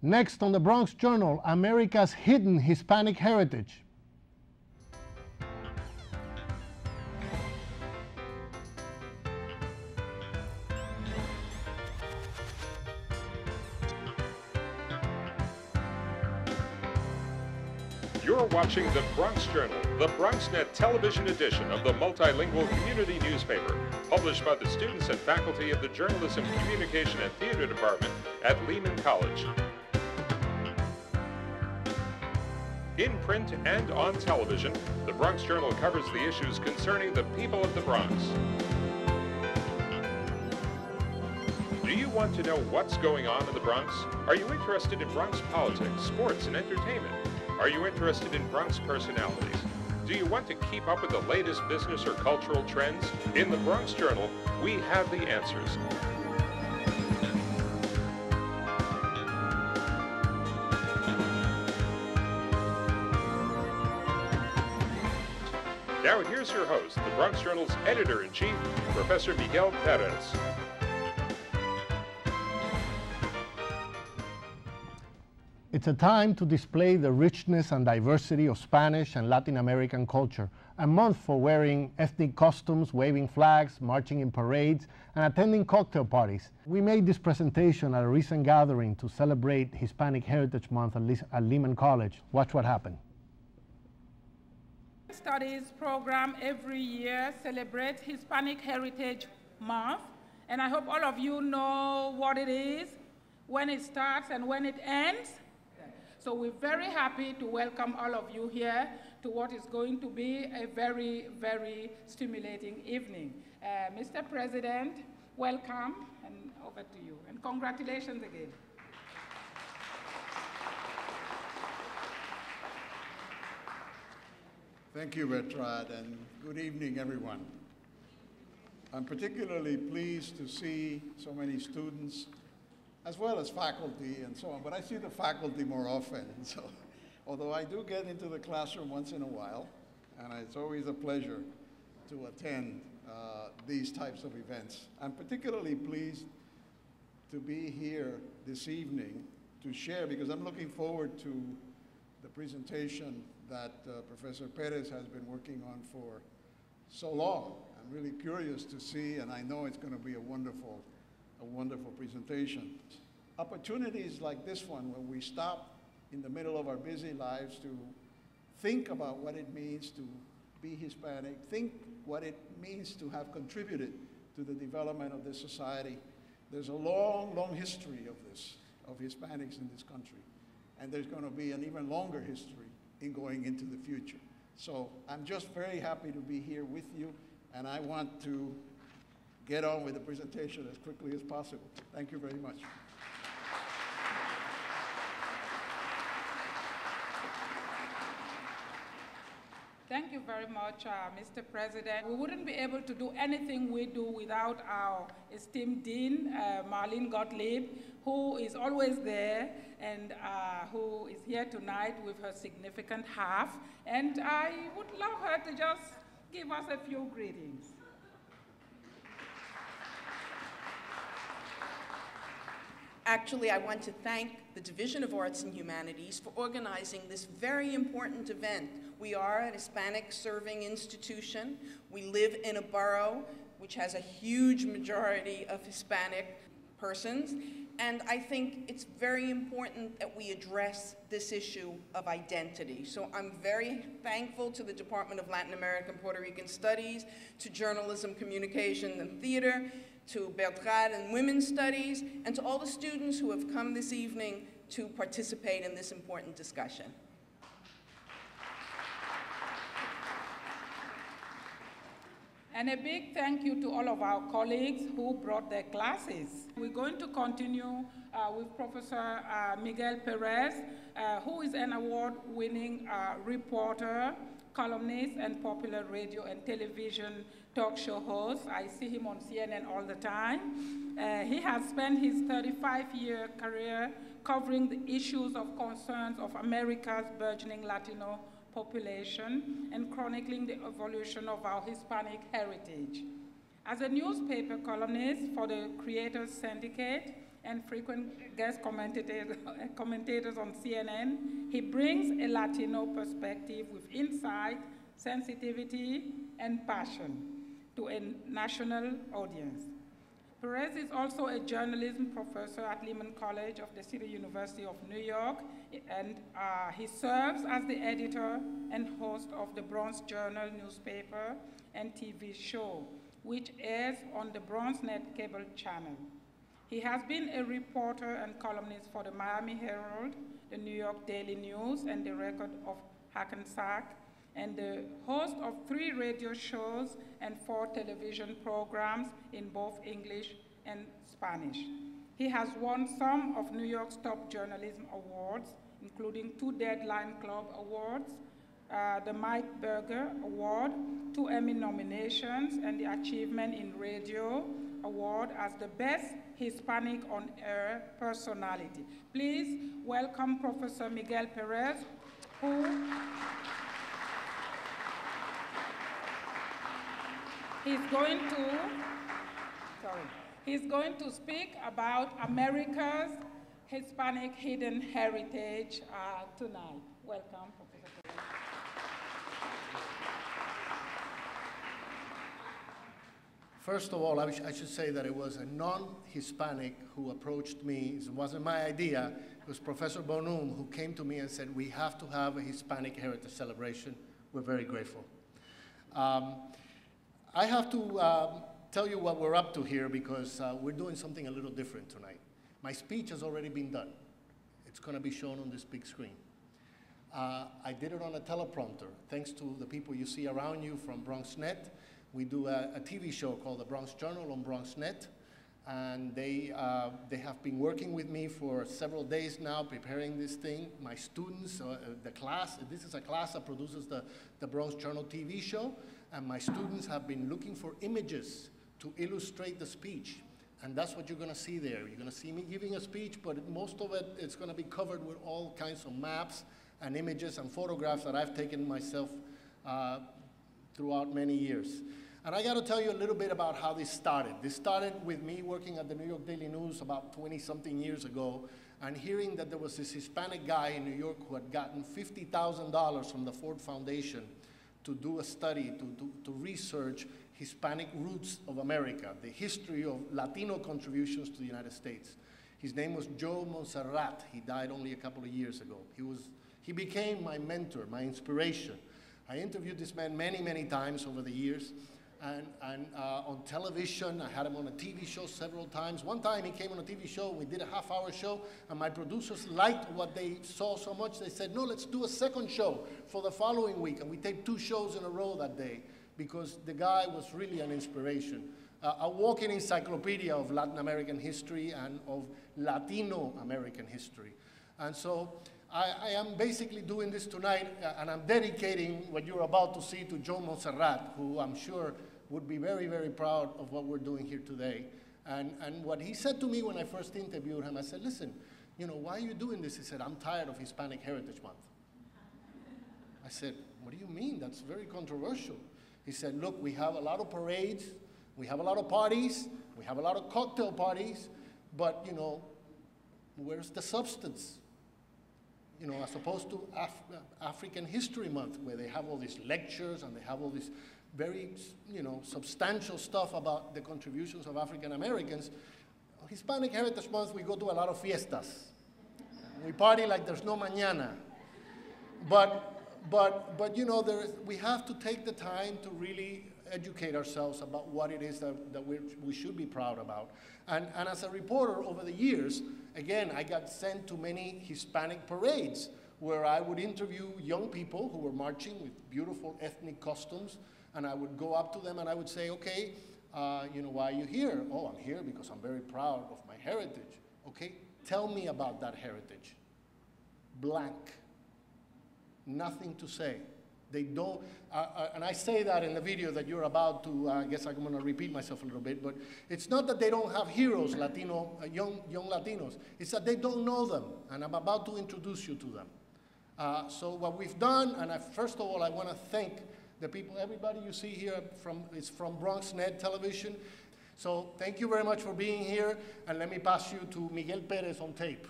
Next on the Bronx Journal, America's hidden Hispanic heritage. You're watching the Bronx Journal, the BronxNet television edition of the multilingual community newspaper, published by the students and faculty of the Journalism, Communication, and Theater Department at Lehman College. In print and on television, the Bronx Journal covers the issues concerning the people of the Bronx. Do you want to know what's going on in the Bronx? Are you interested in Bronx politics, sports, and entertainment? Are you interested in Bronx personalities? Do you want to keep up with the latest business or cultural trends? In the Bronx Journal, we have the answers. Now here's your host, the Bronx Journal's editor-in-chief, Professor Miguel Perez. It's a time to display the richness and diversity of Spanish and Latin American culture, a month for wearing ethnic costumes, waving flags, marching in parades, and attending cocktail parties. We made this presentation at a recent gathering to celebrate Hispanic Heritage Month at Lehman College. Watch what happened. Studies program every year celebrates Hispanic Heritage Month, and I hope all of you know what it is, when it starts and when it ends. So we're very happy to welcome all of you here to what is going to be a very, very stimulating evening. Mr. President, welcome, and over to you. And congratulations again. Thank you, Bertrand, and good evening, everyone. I'm particularly pleased to see so many students as well as faculty and so on, but I see the faculty more often. So, although I do get into the classroom once in a while, and it's always a pleasure to attend these types of events. I'm particularly pleased to be here this evening to share, because I'm looking forward to the presentation that Professor Perez has been working on for so long. I'm really curious to see, and I know it's going to be a wonderful presentation. Opportunities like this one, when we stop in the middle of our busy lives to think about what it means to be Hispanic, think what it means to have contributed to the development of this society. There's a long, long history of this, of Hispanics in this country. And there's going to be an even longer history in going into the future. So I'm just very happy to be here with you, and I want to get on with the presentation as quickly as possible. Thank you very much. Thank you very much, Mr. President. We wouldn't be able to do anything we do without our esteemed Dean, Marlene Gottlieb, who is always there and who is here tonight with her significant half. And I would love her to just give us a few greetings. Actually, I want to thank the Division of Arts and Humanities for organizing this very important event. We are an Hispanic serving institution. We live in a borough which has a huge majority of Hispanic persons, and I think it's very important that we address this issue of identity. So I'm very thankful to the Department of Latin American Puerto Rican Studies, to Journalism, Communication, and Theater, to Bertrand and Women's Studies, and to all the students who have come this evening to participate in this important discussion. And a big thank you to all of our colleagues who brought their classes. We're going to continue with Professor Miguel Perez, who is an award-winning reporter, columnist, and popular radio and television talk show host. I see him on CNN all the time. He has spent his 35-year career covering the issues of concerns of America's burgeoning Latino population and chronicling the evolution of our Hispanic heritage. As a newspaper columnist for the Creators Syndicate and frequent guest commentators on CNN, he brings a Latino perspective with insight, sensitivity, and passion to a national audience. Perez is also a journalism professor at Lehman College of the City University of New York, and he serves as the editor and host of the Bronx Journal newspaper and TV show, which airs on the BronxNet cable channel. He has been a reporter and columnist for the Miami Herald, the New York Daily News, and the Record of Hackensack, and the host of 3 radio shows and 4 television programs in both English and Spanish. He has won some of New York's top journalism awards, including 2 Deadline Club awards, the Mike Berger Award, 2 Emmy nominations, and the Achievement in Radio Award as the Best Hispanic on-Air Personality. Please welcome Professor Miguel Perez, who he's going to speak about America's Hispanic hidden heritage tonight. Welcome, Professor Perez. First of all, I should say that it was a non-Hispanic who approached me. It wasn't my idea. It was Professor Bonum who came to me and said, we have to have a Hispanic Heritage Celebration. We're very grateful. I have to tell you what we're up to here because we're doing something a little different tonight. My speech has already been done. It's going to be shown on this big screen. I did it on a teleprompter, thanks to the people you see around you from BronxNet. We do a TV show called the Bronx Journal on BronxNet, and they have been working with me for several days now, preparing this thing. My students, the class, this is a class that produces the Bronx Journal TV show, and my students have been looking for images to illustrate the speech. And that's what you're going to see there. You're going to see me giving a speech, but most of it is going to be covered with all kinds of maps and images and photographs that I've taken myself throughout many years. And I got to tell you a little bit about how this started. This started with me working at the New York Daily News about 20-something years ago and hearing that there was this Hispanic guy in New York who had gotten $50,000 from the Ford Foundation to do a study, to research Hispanic roots of America, the history of Latino contributions to the United States. His name was Joe Montserrat. He died only a couple of years ago. He became my mentor, my inspiration. I interviewed this man many, many times over the years. And on television, I had him on a TV show several times. One time he came on a TV show, we did a half-hour show, and my producers liked what they saw so much, they said, no, let's do a second show for the following week. And we taped 2 shows in a row that day because the guy was really an inspiration. A walking encyclopedia of Latin American history and of Latino American history. And so I am basically doing this tonight, and I'm dedicating what you're about to see to Joe Montserrat, who I'm sure would be very, very proud of what we're doing here today. And what he said to me when I first interviewed him, I said, listen, you know, why are you doing this? He said, I'm tired of Hispanic Heritage Month. I said, what do you mean? That's very controversial. He said, look, we have a lot of parades, we have a lot of parties, we have a lot of cocktail parties, but, you know, where's the substance? You know, as opposed to African History Month, where they have all these lectures and they have all this very, you know, substantial stuff about the contributions of African Americans. Hispanic Heritage Month, we go to a lot of fiestas. We party like there's no mañana. But you know, we have to take the time to really educate ourselves about what it is that we should be proud about. And as a reporter over the years, again, I got sent to many Hispanic parades where I would interview young people who were marching with beautiful ethnic costumes, and I would go up to them and I would say, okay, you know, why are you here? Oh, I'm here because I'm very proud of my heritage. Okay, tell me about that heritage. Blank. Nothing to say. They don't, and I say that in the video that you're about to, I guess I'm going to repeat myself a little bit, but it's not that they don't have heroes, Latino, young Latinos. It's that they don't know them, and I'm about to introduce you to them. So what we've done, and first of all, I want to thank the people, everybody you see here is from BronxNet television. So thank you very much for being here, and let me pass you to Miguel Perez on tape.